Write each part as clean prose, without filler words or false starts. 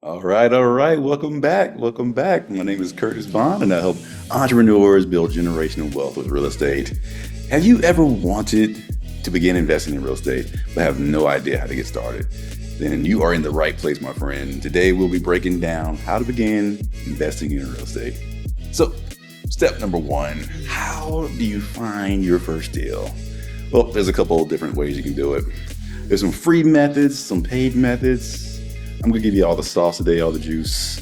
All right. Welcome back. Welcome back. My name is Curtis Bond, and I help entrepreneurs build generational wealth with real estate. Have you ever wanted to begin investing in real estate but have no idea how to get started? Then you are in the right place, my friend. Today we'll be breaking down how to begin investing in real estate. So, step number one, how do you find your first deal? Well, there's a couple of different ways you can do it. There's some free methods, some paid methods. I'm gonna give you all the sauce today, all the juice.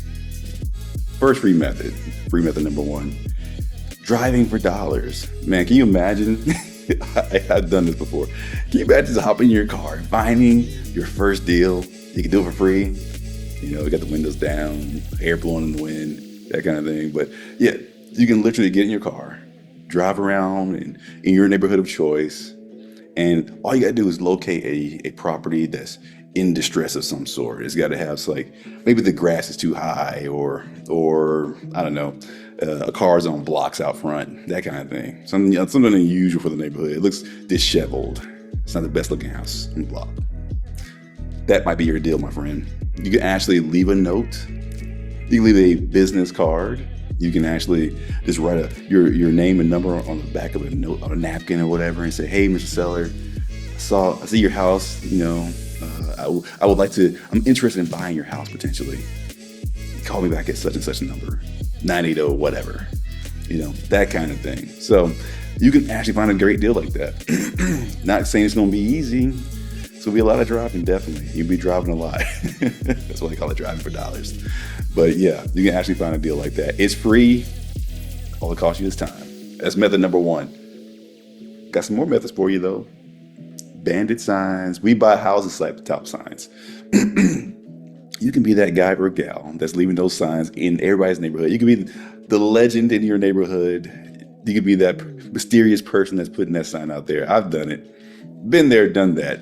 First free method number one, driving for dollars. Man, can you imagine? I've done this before. Can you imagine just hopping in your car and finding your first deal? You can do it for free. You know, you got the windows down, air blowing in the wind, that kind of thing. But yeah, you can literally get in your car, drive around in your neighborhood of choice, and all you gotta do is locate a property that's in distress of some sort. It's got to have maybe the grass is too high, or I don't know, a car's on blocks out front, that kind of thing. Something unusual for the neighborhood. It looks disheveled. It's not the best looking house on the block. That might be your deal, my friend. You can actually leave a note. You can leave a business card. You can actually just write your name and number on the back of a note on a napkin or whatever, and say, "Hey, Mr. Seller, I see your house. I'm interested in buying your house potentially. Call me back at such and such a number, 980 whatever." That kind of thing. So you can actually find a great deal like that. Not saying it's going to be easy. It's going to be a lot of driving, definitely. You'll be driving a lot. That's why they call it driving for dollars. But yeah, you can actually find a deal like that. It's free. All it costs you is time. That's method number one. Got some more methods for you though. Bandit signs. We buy houses like the top signs. You can be that guy or gal that's leaving those signs in everybody's neighborhood. You can be the legend in your neighborhood. You can be that mysterious person that's putting that sign out there. I've done it. Been there, done that.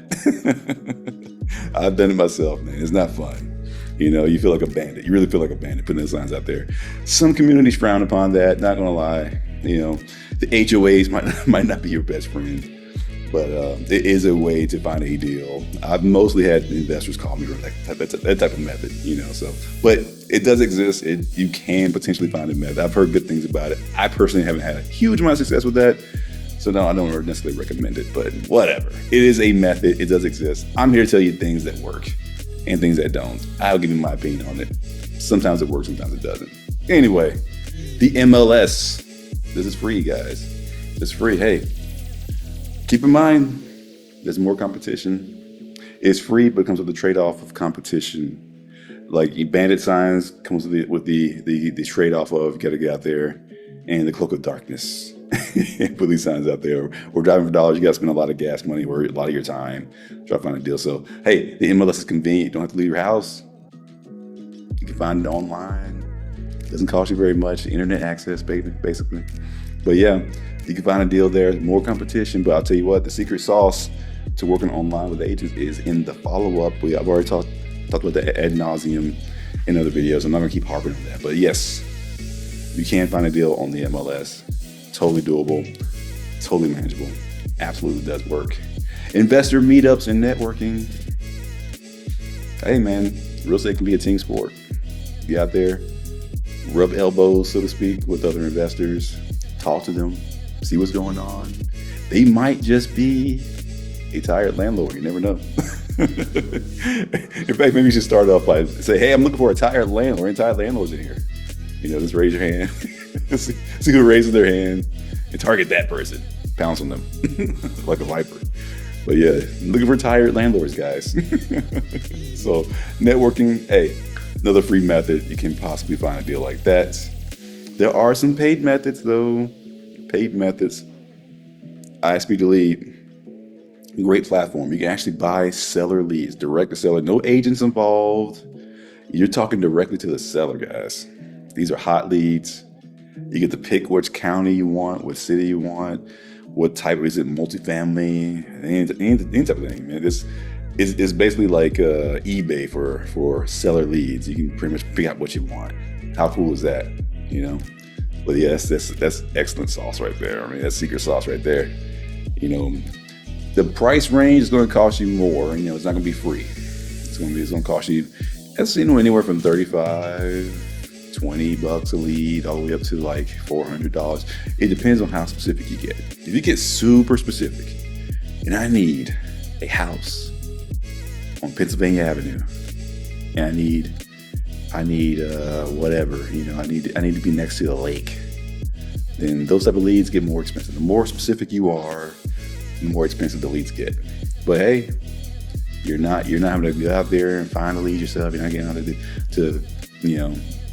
I've done it myself, man. It's not fun. You feel like a bandit. You really feel like a bandit putting those signs out there. Some communities frown upon that, not gonna lie. The HOAs might not be your best friend. But it is a way to find a deal. I've mostly had investors call me for that type of method, but it does exist. You can potentially find a method. I've heard good things about it. I personally haven't had a huge amount of success with that. So no, I don't necessarily recommend it, but whatever. It is a method. It does exist. I'm here to tell you things that work and things that don't. I'll give you my opinion on it. Sometimes it works, sometimes it doesn't. Anyway, the MLS. This is free, guys. It's free. Hey. Keep in mind, there's more competition. It's free, but it comes with the trade-off of competition. Like bandit signs comes with the trade-off of you got to get out there and the cloak of darkness. Put these signs out there. We're driving for dollars. You got to spend a lot of gas money or a lot of your time try to find a deal. So, hey, the MLS is convenient. You don't have to leave your house. You can find it online. It doesn't cost you very much. Internet access, basically. But yeah, you can find a deal there. More competition, but I'll tell you what, the secret sauce to working online with agents is in the follow-up. I've already talked about that ad nauseum in other videos. I'm not going to keep harping on that. But yes, you can find a deal on the MLS. Totally doable. Totally manageable. Absolutely does work. Investor meetups and networking. Hey, man, real estate can be a team sport. Be out there, rub elbows, so to speak, with other investors. Talk to them, see what's going on. They might just be a tired landlord. You never know. In fact, maybe you should start off by say, "Hey, I'm looking for a tired landlord. Any tired landlords in here?" Just raise your hand. see who raises their hand and target that person. Pounce on them like a viper. But yeah, looking for tired landlords, guys. So networking, hey, another free method. You can possibly find a deal like that. There are some paid methods, though. Paid methods. ISP Delete, great platform. You can actually buy seller leads, direct to seller. No agents involved. You're talking directly to the seller, guys. These are hot leads. You get to pick which county you want, what city you want, what type. Is it multifamily? Any type of thing, man. This is basically like eBay for seller leads. You can pretty much pick out what you want. How cool is that? But yes, that's excellent sauce right there. I mean, that's secret sauce right there. The price range is going to cost you more. It's not going to be free. It's going to cost you That's anywhere from 35, $20 a lead, all the way up to like $400. It depends on how specific you get. If you get super specific, and I need a house on Pennsylvania Avenue, and I need whatever, I need to be next to a lake, then those type of leads get more expensive. The more specific you are, the more expensive the leads get. But hey, you're not having to go out there and find a lead yourself. You're not getting out to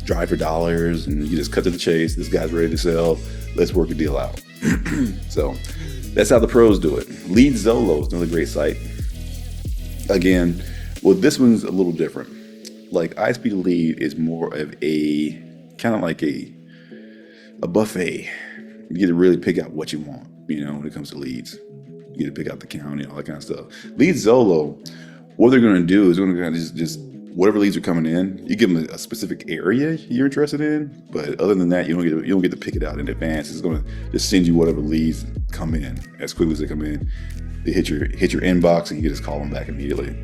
drive for dollars, and you just cut to the chase. This guy's ready to sell. Let's work a deal out. So that's how the pros do it. Lead Zillow is another great site. Again, well, this one's a little different. Like ISP Lead is more of a kind of like a buffet. You get to really pick out what you want, when it comes to leads. You get to pick out the county, all that kind of stuff. Lead Zillow, what they're going to do is they're going to just whatever leads are coming in, you give them a specific area you're interested in, but other than that, you don't get to pick it out in advance. It's going to just send you whatever leads come in as quickly as they come in. They hit your inbox, and you can just call them back immediately.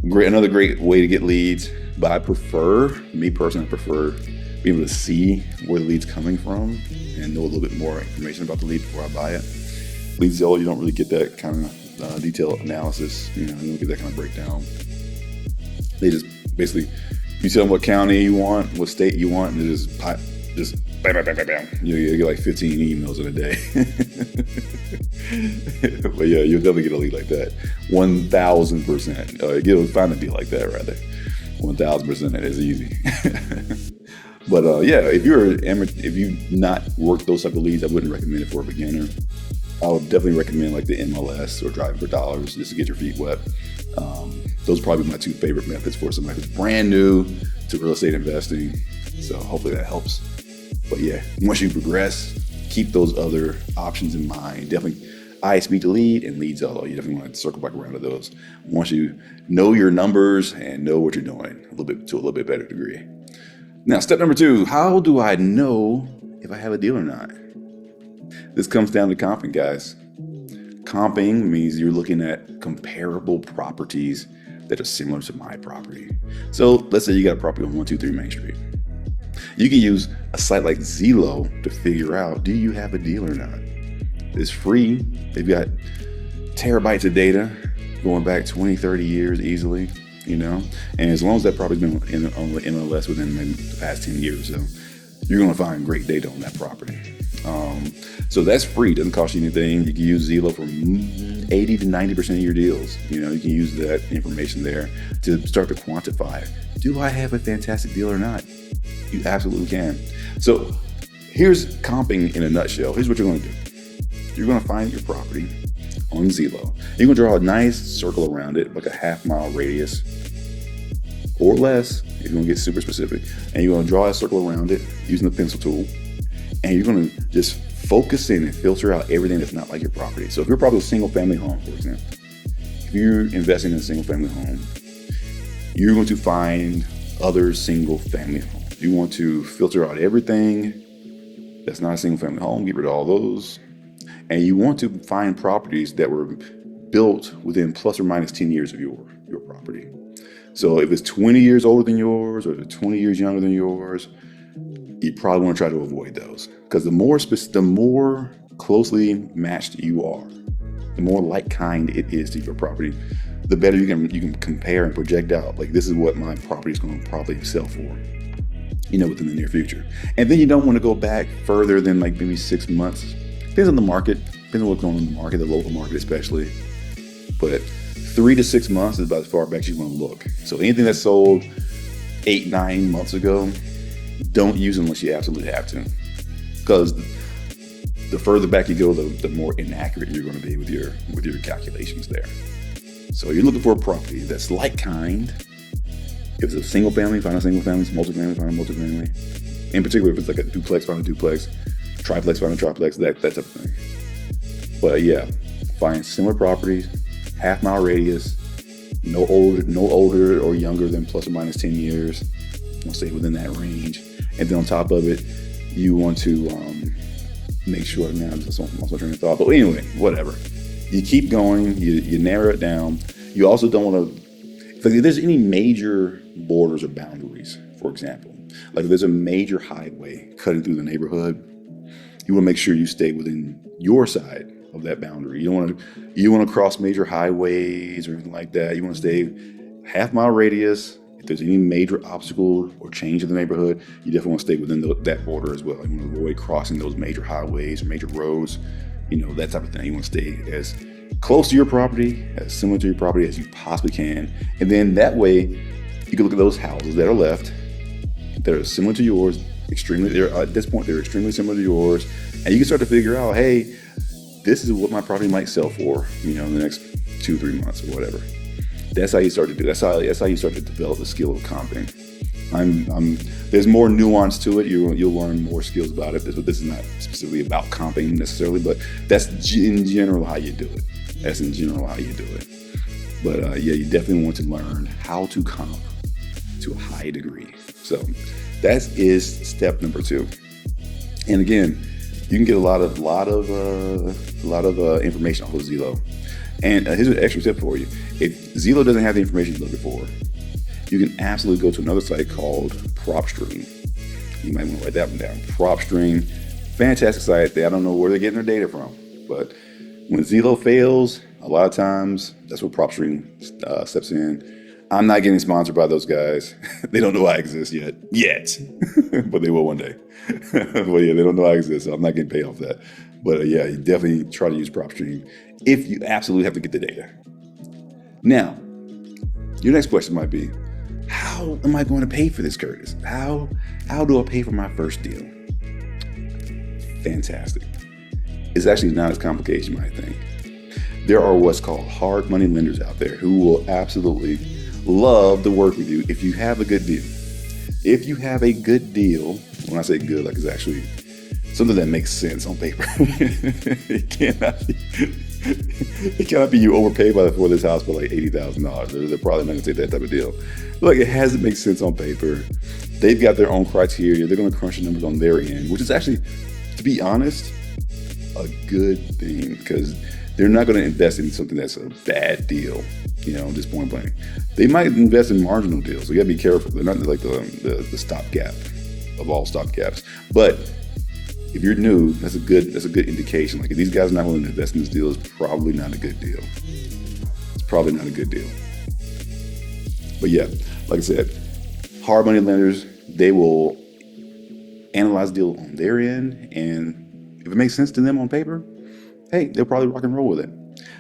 Another great way to get leads, but I prefer being able to see where the lead's coming from and know a little bit more information about the lead before I buy it. Lead Zillow, you don't really get that kind of detailed analysis. You don't get that kind of breakdown. They just basically, you tell them what county you want, what state you want, and they just bam, bam, bam, bam, bam. You get like 15 emails in a day. But yeah, you'll definitely get a lead like that. 1,000%. You'll find a deal like that, rather. 1,000%. That is easy. But yeah, if you've not worked those type of leads, I wouldn't recommend it for a beginner. I would definitely recommend like the MLS or driving for dollars just to get your feet wet. Those are probably my two favorite methods for somebody who's brand new to real estate investing. So hopefully that helps. But yeah, once you progress, keep those other options in mind. Definitely ISP to lead and Lead Zillow. You definitely want to circle back around to those once you know your numbers and know what you're doing to a little bit better degree. Now, step number 2, how do I know if I have a deal or not? This comes down to comping, guys. Comping means you're looking at comparable properties that are similar to my property. So let's say you got a property on 123 Main Street. You can use a site like Zillow to figure out, do you have a deal or not? It's free. They've got terabytes of data going back 20, 30 years easily, and as long as that property's been on the MLS within maybe the past 10 years, so you're going to find great data on that property. So that's free. Doesn't cost you anything. You can use Zillow for 80 to 90% of your deals. You can use that information there to start to quantify, do I have a fantastic deal or not? You absolutely can. So here's comping in a nutshell. Here's what you're going to do. You're going to find your property on Zillow. You're going to draw a nice circle around it, like a half-mile radius or less if you're going to get super specific. And you're going to draw a circle around it using the pencil tool. And you're going to just focus in and filter out everything that's not like your property. So if your property is a single-family home, for example, if you're investing in a single-family home, you're going to find other single-family homes. You want to filter out everything that's not a single-family home, get rid of all those. And you want to find properties that were built within plus or minus 10 years of your property. So if it's 20 years older than yours or if it's 20 years younger than yours, you probably want to try to avoid those, because the more closely matched you are, the more like kind it is to your property, the better you can compare and project out, like, this is what my property is going to probably sell for, within the near future. And then you don't want to go back further than like maybe 6 months. Depends on the market, depends on what's going on in the market, the local market especially. But 3 to 6 months is about as far back as you want to look. So anything that's sold 8-9 months ago, don't use it unless you absolutely have to, because the further back you go, the more inaccurate you're going to be with your calculations there. So you're looking for a property that's like kind. If it's a single family, find a single family. If it's multifamily, find a multifamily. In particular, if it's like a duplex, find a duplex. Triplex, find a triplex. That type of thing. But yeah, find similar properties, half-mile radius, no older or younger than plus or minus 10 years. We'll stay within that range. And then on top of it, you want to make sure, now I'm just lost my train of thought. But anyway, whatever. You keep going, you narrow it down. You also don't want to, So if there's any major borders or boundaries, for example, like if there's a major highway cutting through the neighborhood, you want to make sure you stay within your side of that boundary. You don't want to cross major highways or anything like that. You want to stay half-mile radius. If there's any major obstacle or change in the neighborhood, you definitely want to stay within that border as well. You want to avoid crossing those major highways or major roads, that type of thing. You want to stay as close to your property, as similar to your property as you possibly can. And then that way, you can look at those houses that are left that are similar to yours. At this point, they're extremely similar to yours. And you can start to figure out, hey, this is what my property might sell for, in the next 2-3 months or whatever. That's how you start to do. That's how you start to develop the skill of comping. There's more nuance to it. You'll learn more skills about it. This is not specifically about comping necessarily, but that's in general how you do it. But you definitely want to learn how to comp to a high degree. So that is step number 2. And again, you can get a lot of information off of Zillow. And here's an extra tip for you. If Zillow doesn't have the information you're looking for, you can absolutely go to another site called PropStream. You might want to write that one down. PropStream, fantastic site. I don't know where they're getting their data from, but when Zillow fails, a lot of times that's where PropStream steps in. I'm not getting sponsored by those guys. They don't know I exist yet, but they will one day. But yeah, they don't know I exist, so I'm not getting paid off that. But you definitely try to use PropStream if you absolutely have to get the data. Now, your next question might be, how am I going to pay for this, Curtis? How do I pay for my first deal? Fantastic. It's actually not as complicated as you might think. There are what's called hard money lenders out there who will absolutely love to work with you if you have a good deal. If you have a good deal, when I say good, like it's actually something that makes sense on paper. It cannot be you overpaid for this house for like $80,000. They're probably not going to take that type of deal. Like, it has to make sense on paper. They've got their own criteria. They're going to crunch the numbers on their end, which is actually, to be honest, a good thing, because they're not going to invest in something that's a bad deal, just point blank. They might invest in marginal deals, so you got to be careful. They're not like the stopgap of all stopgaps. But if you're new, that's a good indication. Like, if these guys are not willing to invest in this deal, it's probably not a good deal. But yeah, like I said, hard money lenders, they will analyze the deal on their end, and if it makes sense to them on paper, hey, they'll probably rock and roll with it,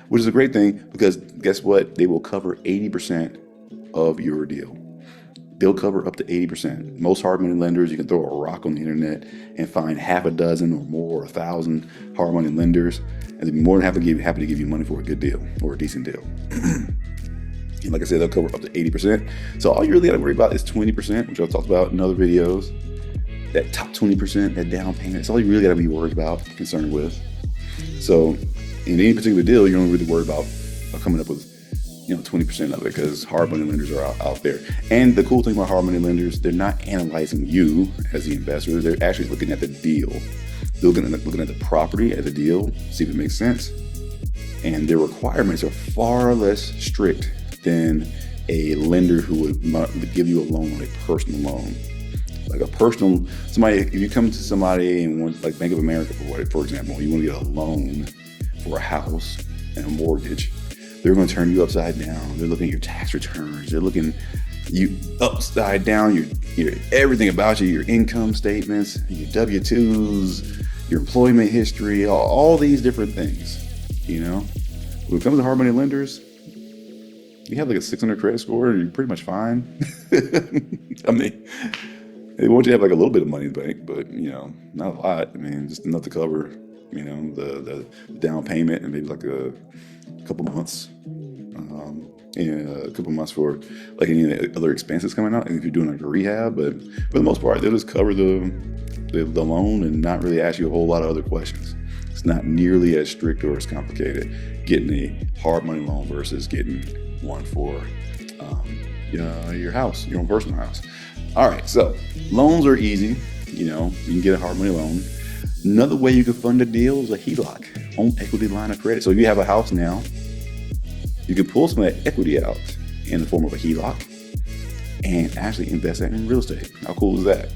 which is a great thing, because guess what? They will cover 80% of your deal. They'll cover up to 80%. Most hard money lenders, you can throw a rock on the internet and find half a dozen or more, 1,000 hard money lenders, and they'll be more than happy to give you money for a good deal or a decent deal. And like I said, they'll cover up to 80%. So all you really got to worry about is 20%, which I've talked about in other videos. That top 20%, that down payment, that's all you really got to be worried about, concerned with. So in any particular deal, you don't really worry about coming up with 20% of it, because hard money lenders are out there. And the cool thing about hard money lenders, they're not analyzing you as the investor. They're actually looking at the deal. They're looking at the property, at the deal, see if it makes sense. And their requirements are far less strict than a lender who would give you a loan on a personal loan. Like if you come to somebody and want, like Bank of America, for example, you want to get a loan for a house and a mortgage, they're going to turn you upside down. They're looking at your tax returns. They're looking you upside down, your everything about you, your income statements, your W-2s, your employment history, all these different things. When it comes to hard money lenders, you have like a 600 credit score, and you're pretty much fine. I mean, they want you to have like a little bit of money in the bank, but not a lot. I mean, just enough to cover, the down payment, and maybe like a couple months, for like any other expenses coming out. And if you're doing like a rehab, but for the most part, they'll just cover the loan and not really ask you a whole lot of other questions. It's not nearly as strict or as complicated getting a hard money loan versus getting one for your house, your own personal house. All right, so loans are easy. You can get a hard money loan. Another way you can fund a deal is a HELOC, home equity line of credit. So if you have a house now, you can pull some of that equity out in the form of a HELOC and actually invest that in real estate. How cool is that?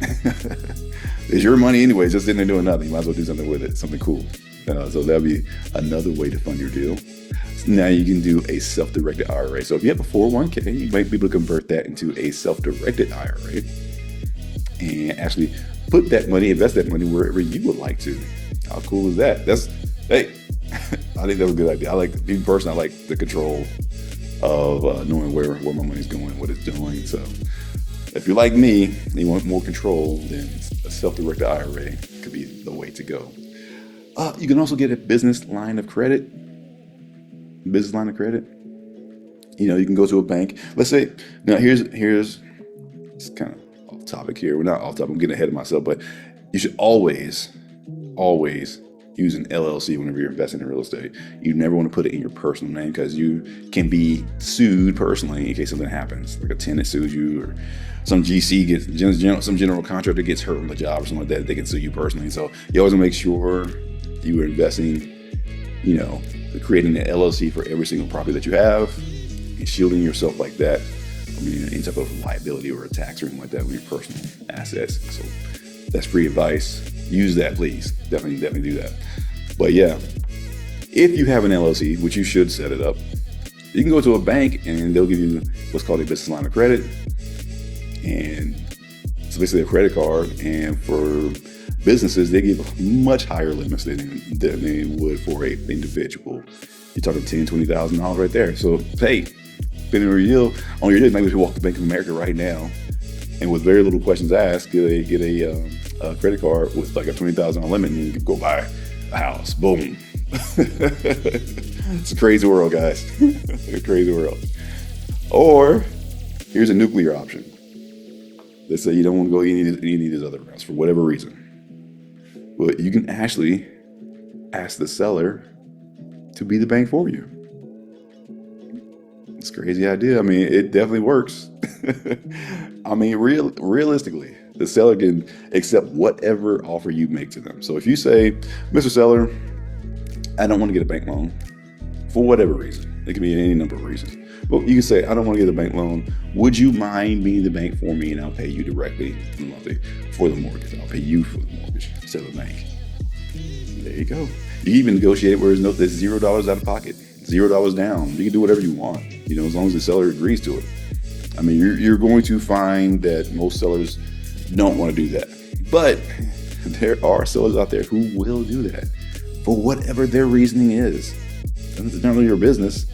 It's your money anyway, just sitting there doing nothing. You might as well do something with it, something cool. So that'll be another way to fund your deal. Now you can do a self-directed IRA. So if you have a 401k, you might be able to convert that into a self-directed IRA and actually put that money, invest that money wherever you would like to. How cool is that? Hey, I think that's a good idea. I like the control of knowing where my money's going, what it's doing. So if you're like me and you want more control, then a self-directed IRA could be the way to go. You can also get a business line of credit. You can go to a bank. Let's say, now here's it's kind of off topic here. We're not off topic. I'm getting ahead of myself, but you should always use an LLC whenever you're investing in real estate. You never want to put it in your personal name because you can be sued personally in case something happens, like a tenant sues you or some GC some general contractor gets hurt on the job or something like that. They can sue you personally. So you always want to make sure you are investing, creating an LLC for every single property that you have and shielding yourself like that from any type of liability or a tax or anything like that with your personal assets. So that's free advice. Use that, please. Definitely do that. But yeah, if you have an LLC, which you should set it up, you can go to a bank and they'll give you what's called a business line of credit. And it's basically a credit card. And for businesses, they give much higher limits than they would for an individual. You're talking $10,000, $20,000 right there. So, hey, depending on your deal, maybe if you walk to Bank of America right now and with very little questions asked, get a credit card with like a $20,000 limit and you can go buy a house. Boom. It's a crazy world, guys. A crazy world. Or here's a nuclear option. Let's say you don't want to go any of these other routes for whatever reason. Well, you can actually ask the seller to be the bank for you. It's a crazy idea. I mean, it definitely works. I mean, realistically, the seller can accept whatever offer you make to them. So if you say, Mr. Seller, I don't want to get a bank loan for whatever reason. It can be any number of reasons. Well, you can say, I don't want to get a bank loan. Would you mind being the bank for me? And I'll pay you directly monthly for the mortgage. I'll pay you for the mortgage instead of the bank. There you go. You can even negotiate where there's $0 out of pocket, $0 down. You can do whatever you want, as long as the seller agrees to it. I mean, you're going to find that most sellers don't want to do that. But there are sellers out there who will do that for whatever their reasoning is. It's not really your business.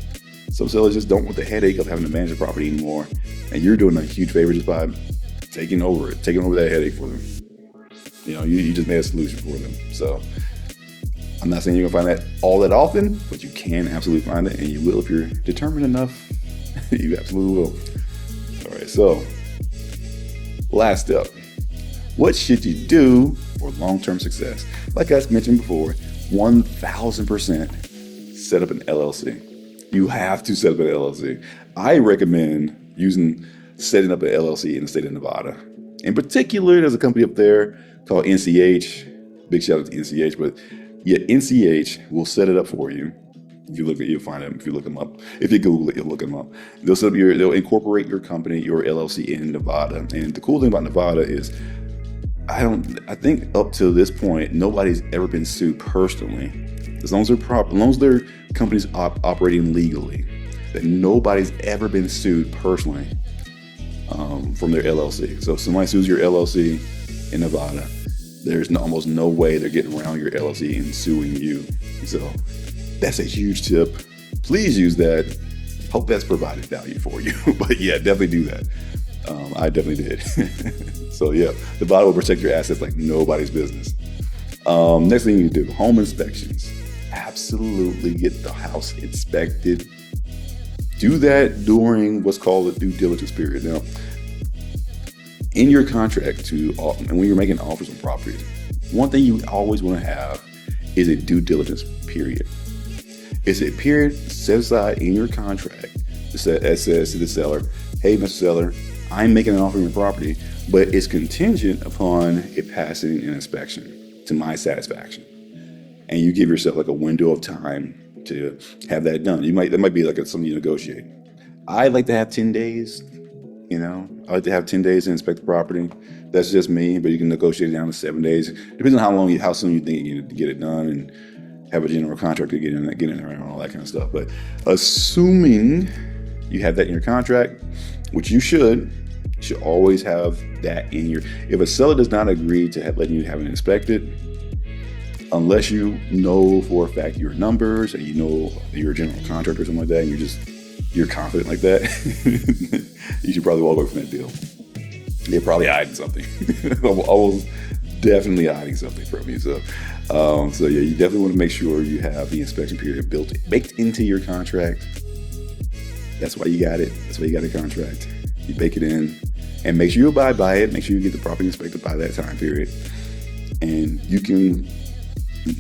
Some sellers just don't want the headache of having to manage the property anymore. And you're doing a huge favor just by taking over that headache for them. You just made a solution for them. So I'm not saying you're going to find that all that often, but you can absolutely find it, and you will if you're determined enough. You absolutely will. All right, so last step. What should you do for long-term success? Like I mentioned before, 1,000% set up an LLC. You have to set up an LLC. I recommend setting up an LLC in the state of Nevada. In particular, there's a company up there called NCH. Big shout out to NCH, but yeah, NCH will set it up for you. If you look you'll find them. If you look them up, if you Google it, you'll look them up. They'll incorporate your company, your LLC in Nevada. And the cool thing about Nevada is, I think up to this point, nobody's ever been sued personally. As long as their company's operating legally, that nobody's ever been sued personally from their LLC. So if somebody sues your LLC in Nevada, there's almost no way they're getting around your LLC and suing you. So that's a huge tip. Please use that. Hope that's provided value for you. But yeah, definitely do that. I definitely did. So yeah, Nevada will protect your assets like nobody's business. Next thing you need to do, home inspections. Absolutely get the house inspected. Do that during what's called a due diligence period. Now, in your contract and when you're making offers on properties, one thing you always want to have is a due diligence period. It's a period set aside in your contract that says to the seller, hey, Mr. Seller, I'm making an offer on your property, but it's contingent upon it passing an inspection to my satisfaction. And you give yourself like a window of time to have that done. That might be like something you negotiate. I like to have 10 days. I like to have 10 days to inspect the property. That's just me, but you can negotiate it down to 7 days. Depends on how soon you think you get it done, and have a general contractor get in there and all that kind of stuff. But assuming you have that in your contract, which you should always have that in your. If a seller does not agree to letting you have it inspected, unless you know for a fact your numbers and you know you're a general contractor or something like that, and you're confident like that, you should probably walk away from that deal. They're probably hiding something. Almost definitely hiding something from you. So yeah, you definitely want to make sure you have the inspection period baked into your contract. That's why you got it. That's why you got a contract. You bake it in, and make sure you abide by it. Make sure you get the property inspected by that time period, and you can,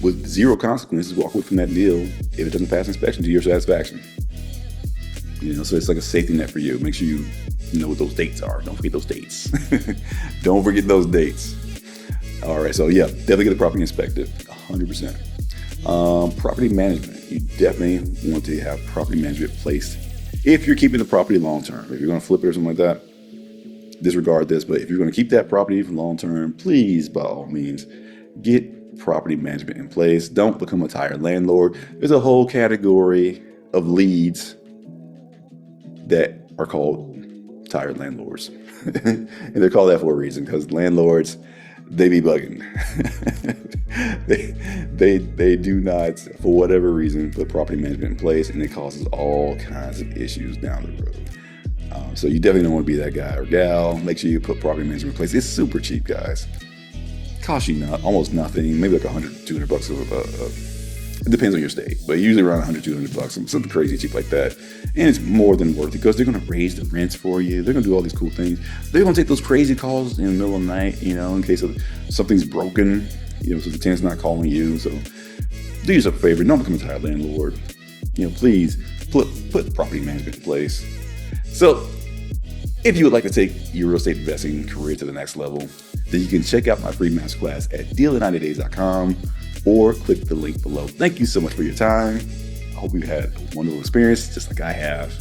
with zero consequences, walk away from that deal if it doesn't pass inspection to your satisfaction. So it's like a safety net for you. Make sure you know what those dates are. Don't forget those dates. Don't forget those dates. All right, so yeah, definitely get the property inspected, 100%. Property management. You definitely want to have property management placed if you're keeping the property long term. If you're going to flip it or something like that, disregard this. But if you're going to keep that property for long term, please, by all means, get property management in place. Don't become a tired landlord. There's a whole category of leads that are called tired landlords. And they're called that for a reason, because landlords, they be bugging. they do not, for whatever reason, put property management in place, and it causes all kinds of issues down the road. So you definitely don't want to be that guy or gal. Make sure you put property management in place. It's super cheap, guys. Costs you almost nothing, maybe like $100, $200 it depends on your state, but usually around $100, $200, something crazy cheap like that. And it's more than worth it, because they're going to raise the rents for you. They're going to do all these cool things. They're going to take those crazy calls in the middle of the night, in case of something's broken, so the tenant's not calling you. So do yourself a favor. Don't become a tired landlord. Please put property management in place. So if you would like to take your real estate investing career to the next level, then you can check out my free masterclass at deal90days.com. or click the link below. Thank you so much for your time. I hope you had a wonderful experience, just like I have.